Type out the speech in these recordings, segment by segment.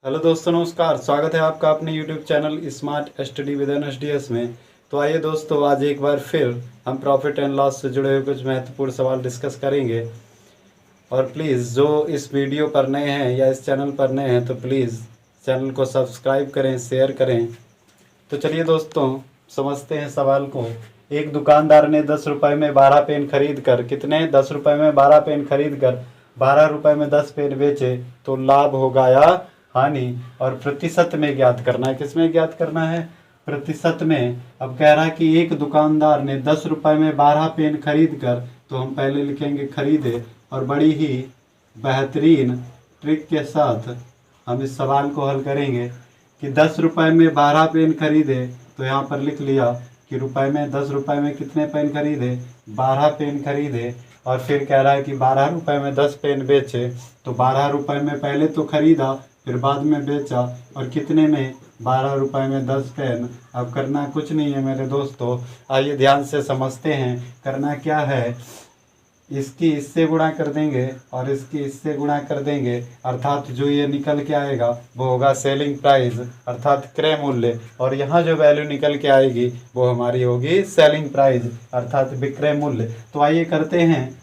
Hello दोस्तों, नमस्कार। स्वागत है आपका अपने YouTube channel smart study with NSDS में। तो आइए दोस्तों, आज एक बार फिर हम प्रॉफिट एंड लॉस से जुड़े हुए कुछ महत्वपूर्ण सवाल डिस्कस करेंगे। और प्लीज़ जो इस वीडियो पर नए हैं या इस चैनल पर नए हैं तो प्लीज़ चैनल को सब्सक्राइब करें, शेयर करें। तो चलिए दोस्तों, समझते हैं सवाल को। एक दुकानदार ने 10 रुपये में 12 पेन खरीद कर, कितने 10 रुपये में 12 पेन खरीद कर 12 रुपये में 10 पेन बेचे, तो लाभ होगा या हानि, और प्रतिशत में ज्ञात करना है। किसमें ज्ञात करना है? प्रतिशत में। अब कह रहा है कि एक दुकानदार ने 10 रुपये में 12 पेन खरीद कर, तो हम पहले लिखेंगे खरीदे, और बड़ी ही बेहतरीन ट्रिक के साथ हम इस सवाल को हल करेंगे कि 10 रुपये में 12 पेन खरीदे, तो यहाँ पर लिख लिया कि रुपए में 10 रुपये में कितने पेन खरीदे, 12 पेन खरीदे। और फिर कह रहा है कि 12 रुपये में 10 पेन बेचे, तो 12 रुपये में पहले तो खरीदा फिर बाद में बेचा, और कितने में? 12 रुपये में 10 पेन। अब करना कुछ नहीं है मेरे दोस्तों, आइए ध्यान से समझते हैं। करना क्या है, इसकी इससे गुणा कर देंगे और इसकी इससे गुणा कर देंगे, अर्थात जो ये निकल के आएगा वो होगा सेलिंग प्राइस अर्थात क्रय मूल्य, और यहाँ जो वैल्यू निकल के आएगी वो हमारी होगी सेलिंग प्राइस अर्थात विक्रय मूल्य। तो आइए करते हैं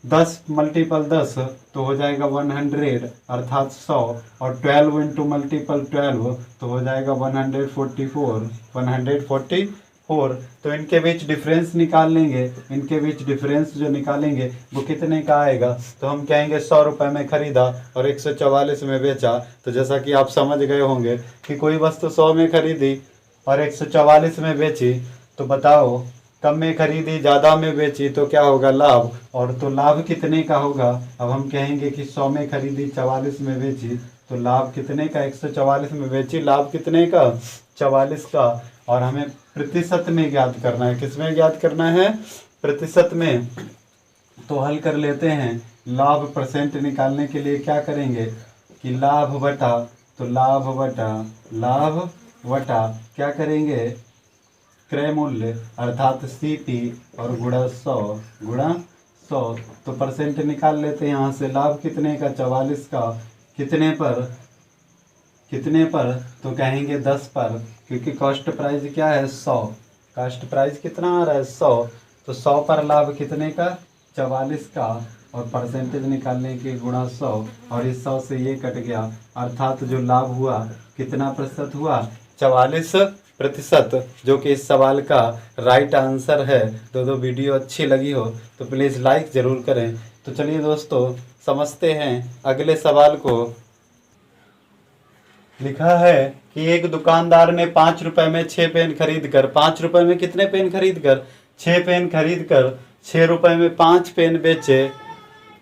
10 मल्टीपल 10 तो हो जाएगा 100 अर्थात 100, और 12 इंटू मल्टीपल 12 तो हो जाएगा 144। तो इनके बीच डिफरेंस निकाल लेंगे। इनके बीच डिफरेंस जो निकालेंगे वो कितने का आएगा, तो हम कहेंगे 100 रुपये में खरीदा और 144 में बेचा। तो जैसा कि आप समझ गए होंगे कि कोई वस्तु 100 में खरीदी और 144 में बेची, तो बताओ कम में खरीदी ज़्यादा में बेची तो क्या होगा? लाभ। और तो लाभ कितने का होगा? अब हम कहेंगे कि 100 में खरीदी 44 में बेची, तो लाभ कितने का? 144 में बेची, लाभ कितने का? 44 का। और हमें प्रतिशत में ज्ञात करना है। किस में ज्ञात करना है? प्रतिशत में। तो हल कर लेते हैं। लाभ परसेंट निकालने के लिए क्या करेंगे कि लाभ बटा, तो लाभ बटा क्या करेंगे? क्रय मूल्य अर्थात सीपी, और गुणा 100 तो परसेंट निकाल लेते हैं यहाँ से। लाभ कितने का? 44 का। कितने पर? तो कहेंगे 10 पर, क्योंकि कॉस्ट प्राइस क्या है? 100। कॉस्ट प्राइस कितना आ रहा है? 100। तो 100 पर लाभ कितने का? 44 का, और परसेंटेज निकालने के गुणा 100, और इस 100 से ये कट गया, अर्थात जो लाभ हुआ कितना प्रतिशत हुआ? 44%, जो कि इस सवाल का राइट आंसर है। तो वीडियो अच्छी लगी हो तो प्लीज़ लाइक ज़रूर करें। तो चलिए दोस्तों, समझते हैं अगले सवाल को। लिखा है कि एक दुकानदार ने 5 रुपये में 6 पेन खरीद कर, 5 रुपये में कितने पेन खरीद कर? 6 पेन खरीद कर 6 रुपये में 5 पेन बेचे,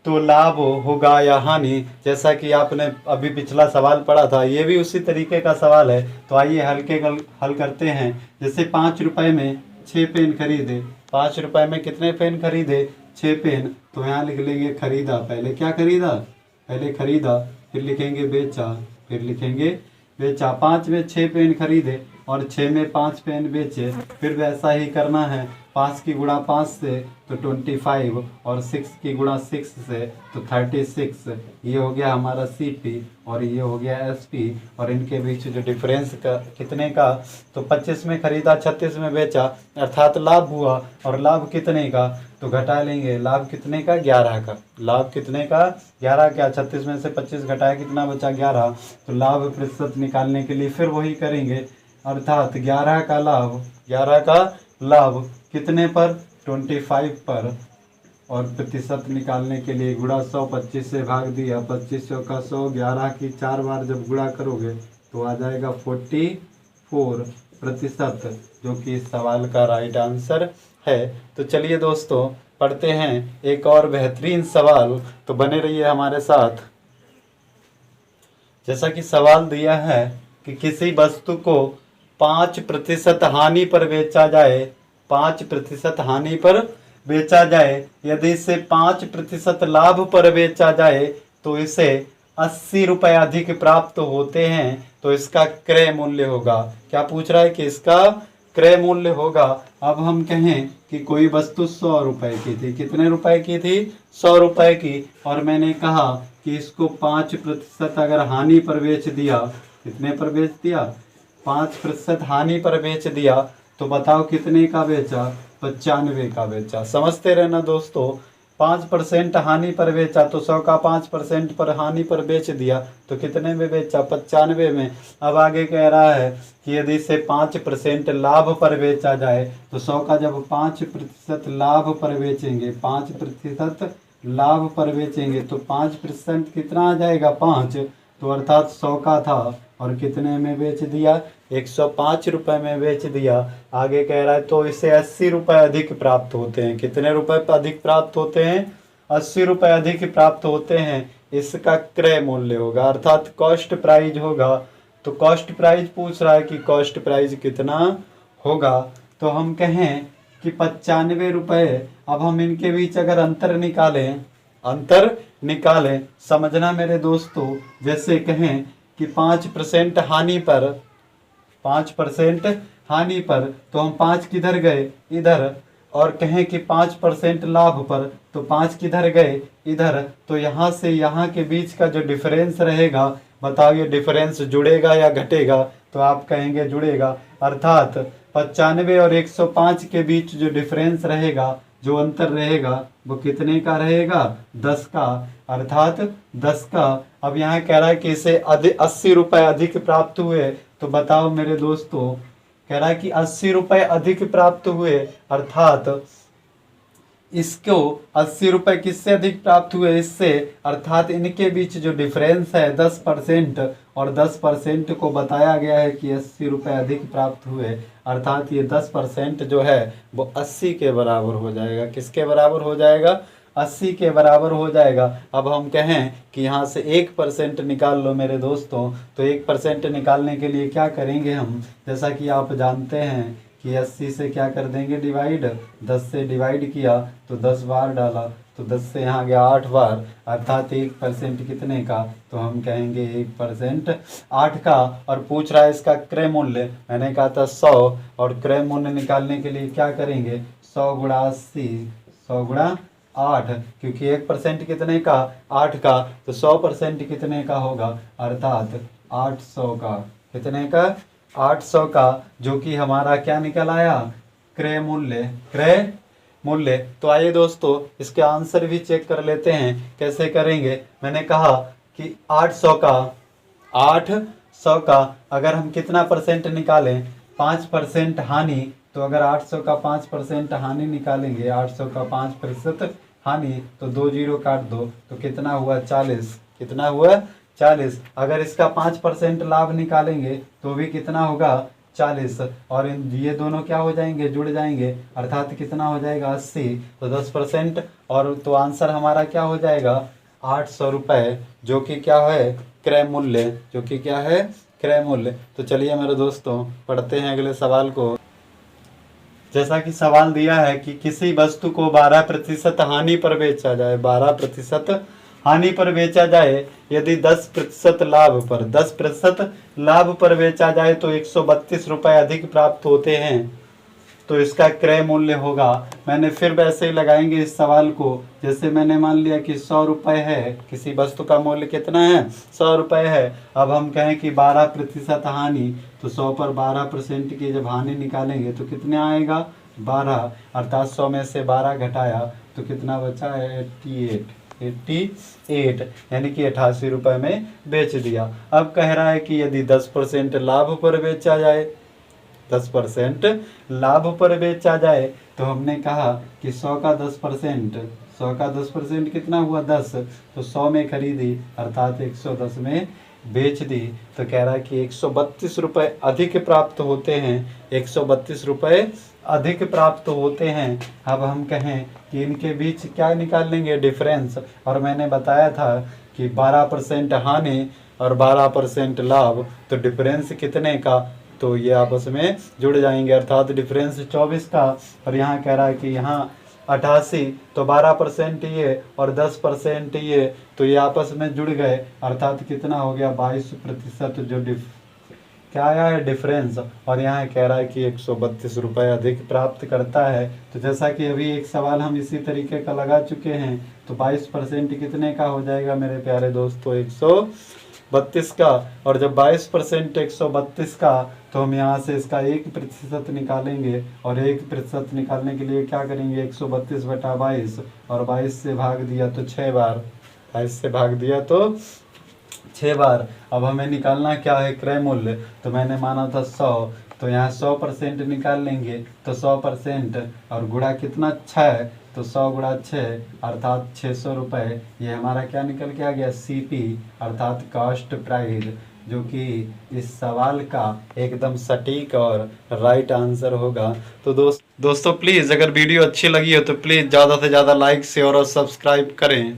तो लाभ होगा या हानि? जैसा कि आपने अभी पिछला सवाल पढ़ा था, ये भी उसी तरीके का सवाल है। तो आइए हल करते हैं। जैसे 5 रुपये में 6 पेन खरीदे, 5 रुपये में कितने पेन खरीदे? 6 पेन। तो यहाँ लिख लेंगे खरीदा। पहले क्या खरीदा? पहले खरीदा, फिर लिखेंगे बेचा, फिर लिखेंगे बेचा। 5 में 6 पेन खरीदे और 6 में 5 पेन बेचे। फिर वैसा ही करना है। 5 की गुणा 5 से तो 25, और 6 की गुणा 6 से तो 36। ये हो गया हमारा CP, और ये हो गया SP। और इनके बीच जो डिफरेंस का कितने का? तो 25 में खरीदा 36 में बेचा, अर्थात लाभ हुआ। और लाभ कितने का? तो घटा लेंगे। लाभ कितने का? 11 का। लाभ कितने का? 11 का। 36 में से 25 घटाया, कितना बचा? 11। तो लाभ प्रतिशत निकालने के लिए फिर वही करेंगे, अर्थात 11 का लाभ कितने पर? 25 पर। और प्रतिशत निकालने के लिए गुणा 100, 25 से भाग दिया, 2500 का 100, 11 की 4 बार जब गुणा करोगे तो आ जाएगा 44%, जो कि इस सवाल का राइट आंसर है। तो चलिए दोस्तों, पढ़ते हैं एक और बेहतरीन सवाल। तो बने रहिए हमारे साथ। जैसा कि सवाल दिया है कि किसी वस्तु को 5% हानि पर बेचा जाए, 5% हानि पर बेचा जाए, यदि इसे 5% लाभ पर बेचा जाए तो इसे 80 रुपये अधिक प्राप्त होते हैं, तो इसका क्रय मूल्य होगा। क्या पूछ रहा है कि इसका क्रय मूल्य होगा। अब हम कहें कि कोई वस्तु 100 रुपए की थी, कितने रुपए की थी? 100 रुपए की। और मैंने कहा कि इसको 5% अगर हानि पर बेच दिया, कितने पर बेच दिया? 5% हानि पर बेच दिया, तो बताओ कितने का बेचा? 95 का बेचा। समझते रहना दोस्तों, 5% हानि पर बेचा तो 100 का 5% पर हानि पर बेच दिया तो कितने में बेचा? 95 में। अब आगे कह रहा है कि यदि इसे 5% लाभ पर बेचा जाए तो 100 का जब 5% लाभ पर बेचेंगे, 5% लाभ पर बेचेंगे तो 5% कितना आ जाएगा? 5। तो अर्थात 100 का था और कितने में बेच दिया? 105 रुपए में बेच दिया। आगे कह रहा है तो इसे 80 रुपए अधिक प्राप्त होते हैं। कितने रुपए अधिक प्राप्त होते हैं? 80 रुपए अधिक प्राप्त होते हैं। इसका क्रय मूल्य होगा, अर्थात कॉस्ट प्राइस होगा। तो कॉस्ट प्राइस पूछ रहा है कि कॉस्ट प्राइस कितना होगा, तो हम कहें कि 95 रुपए। अब हम इनके बीच अगर अंतर निकालें, समझना मेरे दोस्तों, जैसे कहें कि 5% हानि पर, 5% हानि पर, तो हम 5 किधर गए? इधर। और कहें कि 5% लाभ पर, तो 5 किधर गए? इधर। तो यहाँ से यहाँ के बीच का जो डिफरेंस रहेगा, बताओ ये डिफरेंस जुड़ेगा या घटेगा? तो आप कहेंगे जुड़ेगा। अर्थात 95 और 105 के बीच जो डिफरेंस रहेगा, जो अंतर रहेगा, वो कितने का रहेगा? 10 का। अर्थात 10 का। अब यहाँ कह रहा है कि इसे 80 रुपए अधिक प्राप्त हुए, तो बताओ मेरे दोस्तों, कह रहा है कि 80 रुपए अधिक प्राप्त हुए, अर्थात इसको 80 रुपए किससे अधिक प्राप्त हुए? इससे। अर्थात इनके बीच जो डिफरेंस है 10%, और 10% को बताया गया है कि 80 रुपए अधिक प्राप्त हुए, अर्थात ये 10% जो है वो 80 के बराबर हो जाएगा। किसके बराबर हो जाएगा? 80 के बराबर हो जाएगा। अब हम कहें कि यहाँ से 1% निकाल लो मेरे दोस्तों, तो 1% निकालने के लिए क्या करेंगे हम? जैसा कि आप जानते हैं कि 80 से क्या कर देंगे? डिवाइड। 10 से डिवाइड किया तो 10 बार डाला, तो 10 से यहाँ गया 8 बार, अर्थात 1% कितने का? तो हम कहेंगे 1% 8 का। और पूछ रहा है इसका क्रय मूल्य, मैंने कहा था 100, और क्रय मूल्य निकालने के लिए क्या करेंगे? 100 गुणा 80, 100 गुणा 8, क्योंकि 1% कितने का? 8 का। तो 100% कितने का होगा? अर्थात 800 का। कितने का? 800 का, जो कि हमारा क्या निकल आया? क्रय मूल्य। तो आइए दोस्तों इसके आंसर भी चेक कर लेते हैं। कैसे करेंगे? मैंने कहा कि 800 का अगर हम कितना परसेंट निकालें? 5% हानि। तो अगर 800 का 5% हानि निकालेंगे, 800 का 5% हानि, तो 2 जीरो काट दो, तो कितना हुआ? 40। कितना हुआ? 40। अगर इसका 5% लाभ निकालेंगे तो भी कितना होगा? 40। और ये दोनों क्या हो जाएंगे? जुड़ जाएंगे, अर्थात कितना हो जाएगा? 80। तो 10%, और तो आंसर हमारा क्या हो जाएगा? 800 रुपये, जो कि क्या है? क्रय मूल्य। जो कि क्या है? क्रय मूल्य। तो चलिए मेरे दोस्तों पढ़ते हैं अगले सवाल को। जैसा कि सवाल दिया है कि किसी वस्तु को 12% हानि पर बेचा जाए, 12% हानि पर बेचा जाए, यदि 10% लाभ पर बेचा जाए तो 132 रुपये अधिक प्राप्त होते हैं, तो इसका क्रय मूल्य होगा। मैंने फिर वैसे ही लगाएंगे इस सवाल को, जैसे मैंने मान लिया कि 100 रुपये है, किसी वस्तु का मूल्य कितना है? 100 रुपये है। अब हम कहें कि 12% हानि, तो 100 पर 12% की जब हानि निकालेंगे तो कितने आएगा? 12, अर्थात 100 में से 12 घटाया तो कितना बचा है? 88, यानी कि 88 रुपये में बेच दिया। अब कह रहा है कि यदि 10% लाभ पर बेचा जाए, 10% लाभ पर बेचा जाए, तो हमने कहा कि 100 का 10% कितना हुआ? 10। तो 100 में खरीदी, अर्थात 110 में बेच दी। तो कह रहा है कि 132 रुपये अधिक प्राप्त होते हैं, 132 रुपये अधिक प्राप्त होते हैं। अब हम कहें कि इनके बीच क्या निकाल लेंगे? डिफरेंस। और मैंने बताया था कि 12% हानि और 12% लाभ, तो डिफरेंस कितने का? तो ये आपस में जुड़ जाएंगे, अर्थात डिफरेंस 24 का। और यहाँ कह रहा है कि यहाँ 88, तो 12% ये और 10% ये, तो ये आपस में जुड़ गए, अर्थात कितना हो गया? 22%। जो क्या आया है डिफरेंस, और यहाँ कह रहा है कि 132 रुपये अधिक प्राप्त करता है। तो जैसा कि अभी एक सवाल हम इसी तरीके का लगा चुके हैं, तो 22% कितने का हो जाएगा मेरे प्यारे दोस्तों, 132 का। और जब 22% 132 का, तो हम यहाँ से इसका 1% निकालेंगे, और 1% निकालने के लिए क्या करेंगे, 132/22, और 22 से भाग दिया तो 6 बार, 22 से भाग दिया तो 6 बार। अब हमें निकालना क्या है, क्रय मूल्य। तो मैंने माना था 100, तो यहाँ 100% निकाल लेंगे, तो 100% और गुणा कितना 6, तो 100 गुणा 6 अर्थात 600 रुपये। ये हमारा क्या निकल के आ गया, CP अर्थात कॉस्ट प्राइस, जो कि इस सवाल का एकदम सटीक और राइट आंसर होगा। तो दोस्तों प्लीज़ अगर वीडियो अच्छी लगी हो तो प्लीज़ ज़्यादा से ज़्यादा लाइक शेयर और सब्सक्राइब करें।